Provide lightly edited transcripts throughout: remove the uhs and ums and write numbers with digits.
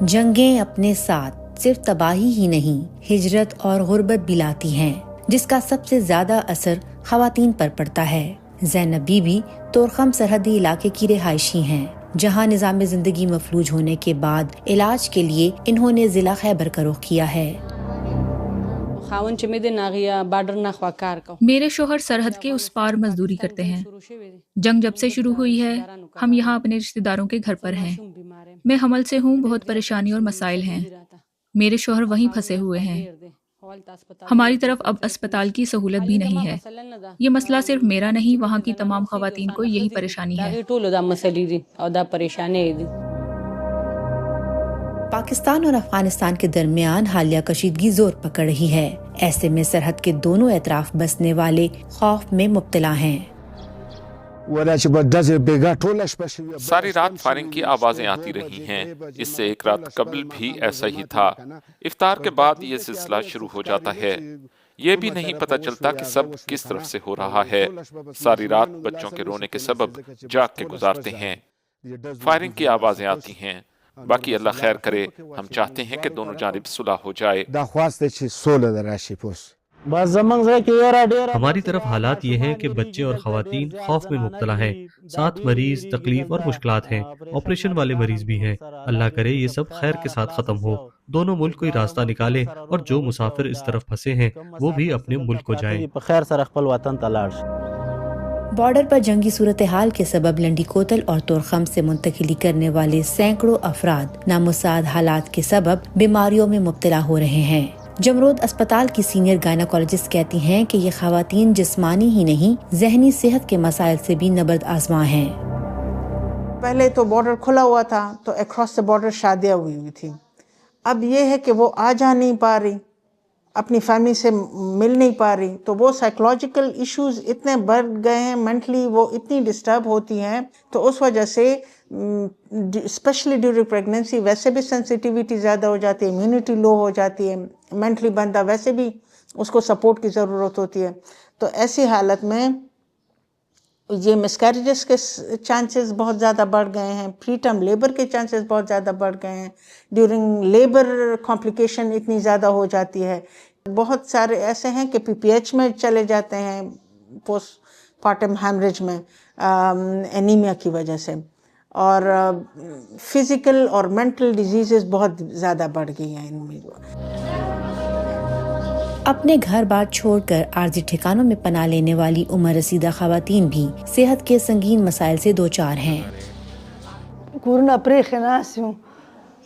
جنگیں اپنے ساتھ صرف تباہی ہی نہیں، ہجرت اور غربت بھی لاتی ہیں، جس کا سب سے زیادہ اثر خواتین پر پڑتا ہے۔ زینب بی بی طورخم سرحدی علاقے کی رہائشی ہیں، جہاں نظام زندگی مفلوج ہونے کے بعد علاج کے لیے انہوں نے ضلع خیبر کا رخ کیا ہے۔ میرے شوہر سرحد کے اس پار مزدوری کرتے ہیں۔ جنگ جب سے شروع ہوئی ہے ہم یہاں اپنے رشتہ داروں کے گھر پر ہیں۔ میں حمل سے ہوں، بہت پریشانی اور مسائل ہیں۔ میرے شوہر وہیں پھنسے ہوئے ہیں۔ ہماری طرف اب اسپتال کی سہولت بھی نہیں ہے۔ یہ مسئلہ صرف میرا نہیں، وہاں کی تمام خواتین کو یہی پریشانی ہے۔ پاکستان اور افغانستان کے درمیان حالیہ کشیدگی زور پکڑ رہی ہے۔ ایسے میں سرحد کے دونوں اطراف بسنے والے خوف میں مبتلا ہیں۔ ساری رات فائرنگ کی آوازیں آتی رہی ہیں۔ اس سے ایک رات قبل بھی ایسا ہی تھا۔ افطار کے بعد یہ سلسلہ شروع ہو جاتا ہے۔ یہ بھی نہیں پتہ چلتا کہ سب کس طرف سے ہو رہا ہے۔ ساری رات بچوں کے رونے کے سبب جاگ کے گزارتے ہیں۔ فائرنگ کی آوازیں آتی ہیں۔ باقی اللہ خیر کرے، ہم چاہتے ہیں کہ دونوں جانب صلح ہو جائے۔ ہماری طرف حالات یہ ہیں کہ بچے اور خواتین خوف میں مبتلا ہیں، 7 مریض تکلیف اور مشکلات ہیں، آپریشن والے مریض بھی ہیں۔ اللہ کرے یہ سب خیر کے ساتھ ختم ہو، دونوں ملک کوئی راستہ نکالے اور جو مسافر اس طرف پھنسے ہیں وہ بھی اپنے ملک کو جائیں۔ بارڈر پر جنگی صورتحال کے سبب لنڈی کوتل اور طورخم سے منتقلی کرنے والے سینکڑوں افراد نامساعد حالات کے سبب بیماریوں میں مبتلا ہو رہے ہیں۔ جمرود اسپتال کی سینئر گائناکولوجسٹ کہتی ہیں کہ یہ خواتین جسمانی ہی نہیں، ذہنی صحت کے مسائل سے بھی نبرد آزما ہیں۔ پہلے تو بارڈر کھلا ہوا تھا تو اکراس دا بارڈر شادیاں ہوئی تھی۔ اب یہ ہے کہ وہ آ جا نہیں پا رہی، اپنی فیملی سے مل نہیں پا رہی، تو وہ سائیکولوجیکل ایشوز اتنے بڑھ گئے ہیں، مینٹلی وہ اتنی ڈسٹرب ہوتی ہیں، تو اس وجہ سے اسپیشلی ڈیورنگ پریگنینسی ویسے بھی سینسیٹیوٹی زیادہ ہو جاتی ہے، امیونٹی لو ہو جاتی ہے، مینٹلی بندہ ویسے بھی اس کو سپورٹ کی ضرورت ہوتی ہے۔ تو ایسی حالت میں یہ مسکیریجز کے چانسز بہت زیادہ بڑھ گئے ہیں، پری ٹرم لیبر کے چانسز بہت زیادہ بڑھ گئے ہیں، ڈیورنگ لیبر کمپلیکیشن اتنی زیادہ ہو جاتی ہے۔ بہت سارے ایسے ہیں کہ پی ایچ میں چلے جاتے ہیں پوسٹ پارٹم ہیمریج میں انیمیا کی وجہ سے، اور فزیکل اور مینٹل ڈیزیزز بہت زیادہ بڑھ گئی ہیں ان میں۔ اپنے گھر بار چھوڑ کر عارضی ٹھکانوں میں پناہ لینے والی عمر رسیدہ خواتین بھی صحت کے سنگین مسائل سے دوچار ہیں۔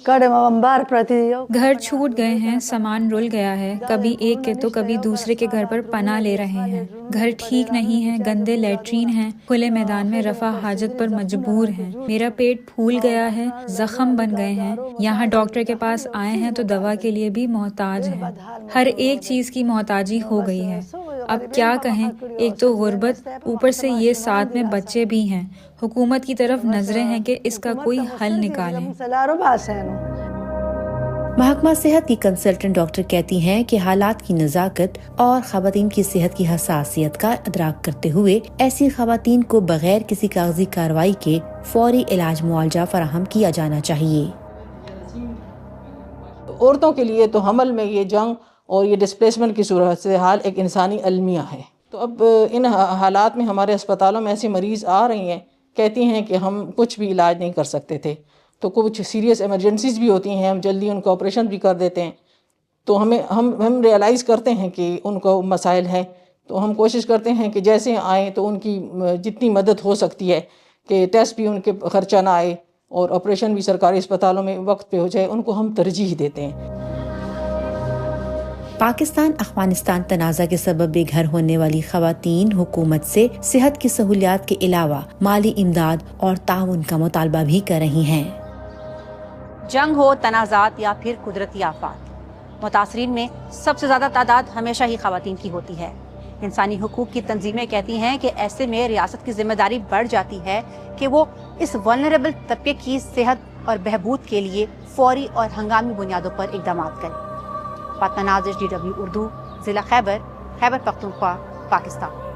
گھر چھوٹ گئے ہیں، سامان رل گیا ہے، کبھی ایک کے تو کبھی دوسرے کے گھر پر پناہ لے رہے ہیں۔ گھر ٹھیک نہیں ہے، گندے لیٹرین ہیں، کھلے میدان میں رفع حاجت پر مجبور ہیں۔ میرا پیٹ پھول گیا ہے، زخم بن گئے ہیں، یہاں ڈاکٹر کے پاس آئے ہیں تو دوا کے لیے بھی محتاج ہیں۔ ہر ایک چیز کی محتاجی ہو گئی ہے۔ اب کیا کہیں، ایک تو غربت، اوپر سے یہ ساتھ میں بچے بھی ہیں۔ حکومت کی طرف نظریں ہیں کہ اس کا کوئی حل نکالیں۔ محکمہ صحت کی کنسلٹنٹ ڈاکٹر کہتی ہیں کہ حالات کی نزاکت اور خواتین کی صحت کی حساسیت کا ادراک کرتے ہوئے ایسی خواتین کو بغیر کسی کاغذی کارروائی کے فوری علاج معالجہ فراہم کیا جانا چاہیے۔ عورتوں کے لیے تو حمل میں یہ جنگ اور یہ ڈسپلیسمنٹ کی صورتحال ایک انسانی المیہ ہے۔ تو اب ان حالات میں ہمارے اسپتالوں میں ایسے مریض آ رہی ہیں، کہتی ہیں کہ ہم کچھ بھی علاج نہیں کر سکتے تھے، تو کچھ سیریس ایمرجنسیز بھی ہوتی ہیں، ہم جلدی ان کو آپریشن بھی کر دیتے ہیں، تو ہم ریئلائز کرتے ہیں کہ ان کو مسائل ہیں، تو ہم کوشش کرتے ہیں کہ جیسے آئیں تو ان کی جتنی مدد ہو سکتی ہے کہ ٹیسٹ بھی ان کے خرچہ نہ آئے اور آپریشن بھی سرکاری اسپتالوں میں وقت پہ ہو جائے، ان کو ہم ترجیح دیتے ہیں۔ پاکستان افغانستان تنازع کے سبب بے گھر ہونے والی خواتین حکومت سے صحت کی سہولیات کے علاوہ مالی امداد اور تعاون کا مطالبہ بھی کر رہی ہیں۔ جنگ ہو، تنازعات یا پھر قدرتی آفات، متاثرین میں سب سے زیادہ تعداد ہمیشہ ہی خواتین کی ہوتی ہے۔ انسانی حقوق کی تنظیمیں کہتی ہیں کہ ایسے میں ریاست کی ذمہ داری بڑھ جاتی ہے کہ وہ اس ولنریبل طبقے کی صحت اور بہبود کے لیے فوری اور ہنگامی بنیادوں پر اقدامات کرے۔ فاطمہ نازش، DW اردو، ضلع خیبر، خیبر پختونخوا، پاکستان۔